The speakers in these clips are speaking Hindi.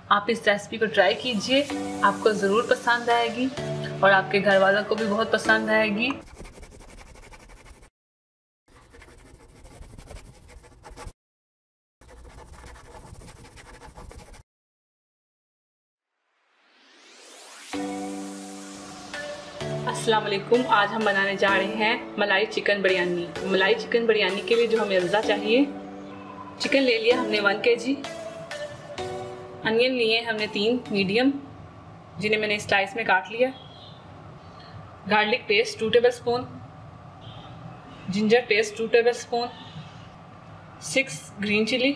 आप इस रेसिपी को ट्राई कीजिए, आपको ज़रूर पसंद आएगी और आपके घर वालों को भी बहुत पसंद आएगी। अस्सलाम वालेकुम। आज हम बनाने जा रहे हैं मलाई चिकन बिरयानी। मलाई चिकन बिरयानी के लिए जो हमें अज़ा चाहिए, चिकन ले लिया हमने 1 kg, अनियन लिए हमने 3 मीडियम जिन्हें मैंने स्लाइस में काट लिया, garlic paste 2 tablespoon, ginger paste 2 tablespoon, 6 green chilli,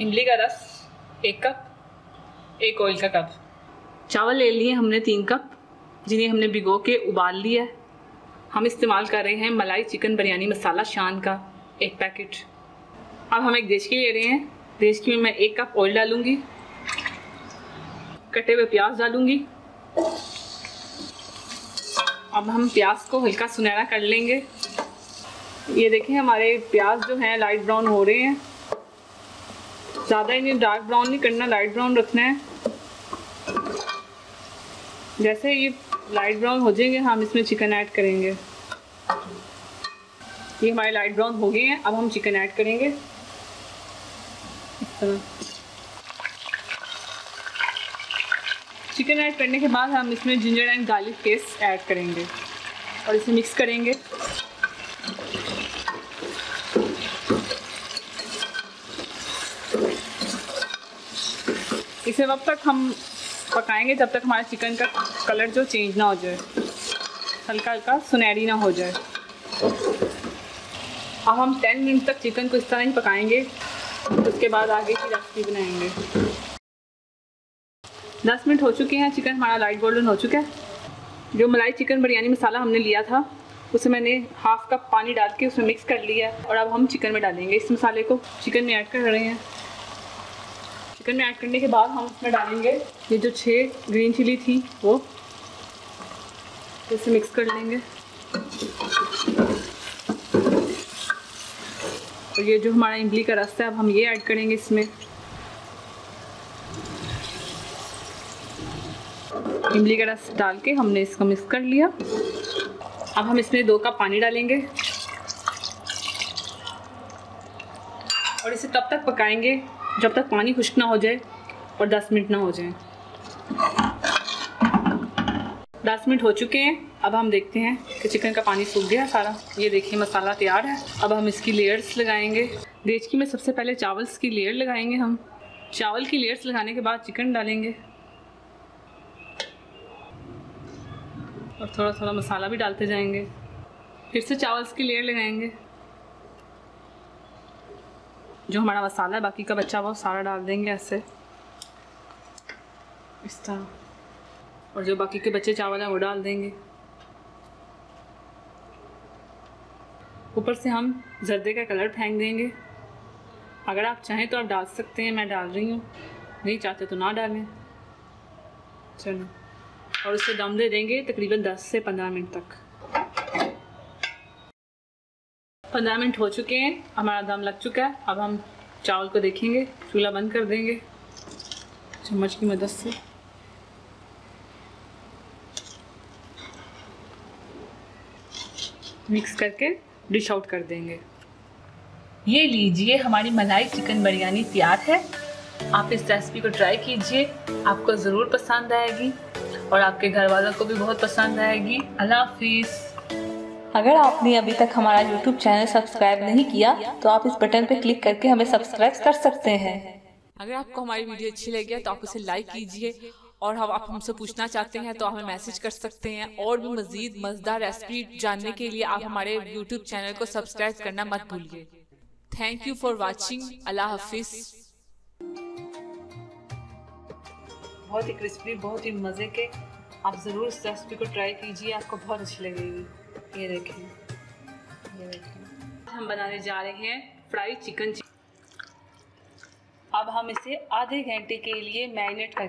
इमली का रस 1 कप, 1 ऑयल का कप। चावल ले लिए हमने 3 कप जिन्हें हमने भिगो के उबाल लिया है। हम इस्तेमाल कर रहे हैं मलाई चिकन बिरयानी मसाला शान का 1 पैकेट। अब हम एक देचकी ले रहे हैं। देचकी में मैं 1 कप ऑयल डालूंगी, कटे हुए प्याज डालूंगी। अब हम प्याज को हल्का सुनहरा कर लेंगे। ये देखें हमारे प्याज जो हैं लाइट ब्राउन हो रहे हैं। ज़्यादा इन्हें डार्क ब्राउन नहीं करना, लाइट ब्राउन रखना है। जैसे ये लाइट ब्राउन हो जाएंगे हम इसमें चिकन ऐड करेंगे। ये हमारे लाइट ब्राउन हो गए हैं। अब हम चिकन ऐड करेंगे इस तरह। चिकन ऐड करने के बाद हम इसमें ginger and garlic paste add करेंगे और इसे मिक्स करेंगे। इसे वक्त तक हम पकाएंगे जब तक हमारा चिकन का कलर जो चेंज ना हो जाए, हल्का हल्का सुनहरी ना हो जाए। अब हम 10 मिनट तक चिकन को इस तरह ही पकाएंगे, उसके बाद आगे की रेसिपी बनाएंगे। 10 मिनट हो चुके हैं, चिकन हमारा लाइट गोल्डन हो चुका है। जो मलाई चिकन बिरयानी मसाला हमने लिया था उसे मैंने 1/2 कप पानी डाल के उसमें मिक्स कर लिया और अब हम चिकन में डालेंगे। इस मसाले को चिकन में ऐड कर रहे हैं। चिकन में ऐड करने के बाद हम उसमें डालेंगे ये जो 6 ग्रीन चिली थी वो, इसे मिक्स कर लेंगे। और ये जो हमारा इमली का रस है अब हम ये ऐड करेंगे इसमें। इमली का रस डाल के हमने इसको मिक्स कर लिया। अब हम इसमें 2 कप पानी डालेंगे और इसे तब तक पकाएंगे जब तक पानी खुश्क ना हो जाए और 10 मिनट ना हो जाए। 10 मिनट हो चुके हैं। अब हम देखते हैं कि चिकन का पानी सूख गया सारा। ये देखिए मसाला तैयार है। अब हम इसकी लेयर्स लगाएंगे। देचकी में सबसे पहले चावल की लेयर लगाएंगे हम। चावल की लेयर्स लगाने के बाद चिकन डालेंगे और थोड़ा थोड़ा मसाला भी डालते जाएंगे। फिर से चावल की लेयर लगाएंगे। जो हमारा मसाला है बाकी का बचा वो सारा डाल देंगे ऐसे इस तरह, और जो बाकी के बचे चावल हैं वो डाल देंगे। ऊपर से हम जर्दे का कलर फेंक देंगे। अगर आप चाहें तो आप डाल सकते हैं, मैं डाल रही हूँ। नहीं चाहते तो ना डालें। चलो, और उसे दम दे देंगे तकरीबन 10 से 15 मिनट तक। 15 मिनट हो चुके हैं, हमारा दम लग चुका है। अब हम चावल को देखेंगे। चूल्हा बंद कर देंगे चम्मच की मदद से। मिक्स करके डिश आउट कर देंगे। ये लीजिए हमारी मलाई चिकन बिरयानी तैयार है। आप इस रेसिपी को ट्राई कीजिए, आपको ज़रूर पसंद आएगी और आपके घर वालों को भी बहुत पसंद आएगी। अल्लाह हाफिज़। अगर आपने अभी तक हमारा YouTube चैनल सब्सक्राइब नहीं किया तो आप इस बटन पर क्लिक करके हमें सब्सक्राइब कर सकते हैं। अगर आपको हमारी वीडियो अच्छी लगी तो आप उसे लाइक कीजिए और आप हमसे पूछना चाहते हैं तो हमें मैसेज कर सकते हैं। और भी मज़ीद मज़ेदार रेसिपी जानने के लिए आप हमारे YouTube चैनल को सब्सक्राइब करना मत भूलिए। Thank you for watching. अल्लाह हाफिज़। बहुत ही क्रिस्पी, बहुत ही मज़े के। आप ज़रूर इस रेसिपी को ट्राई कीजिए, आपको बहुत अच्छी लगेगी। ये देखें, ये देखें। हम बनाने जा रहे हैं फ्राई चिकन। अब हम इसे आधे घंटे के लिए मैरिनेट कर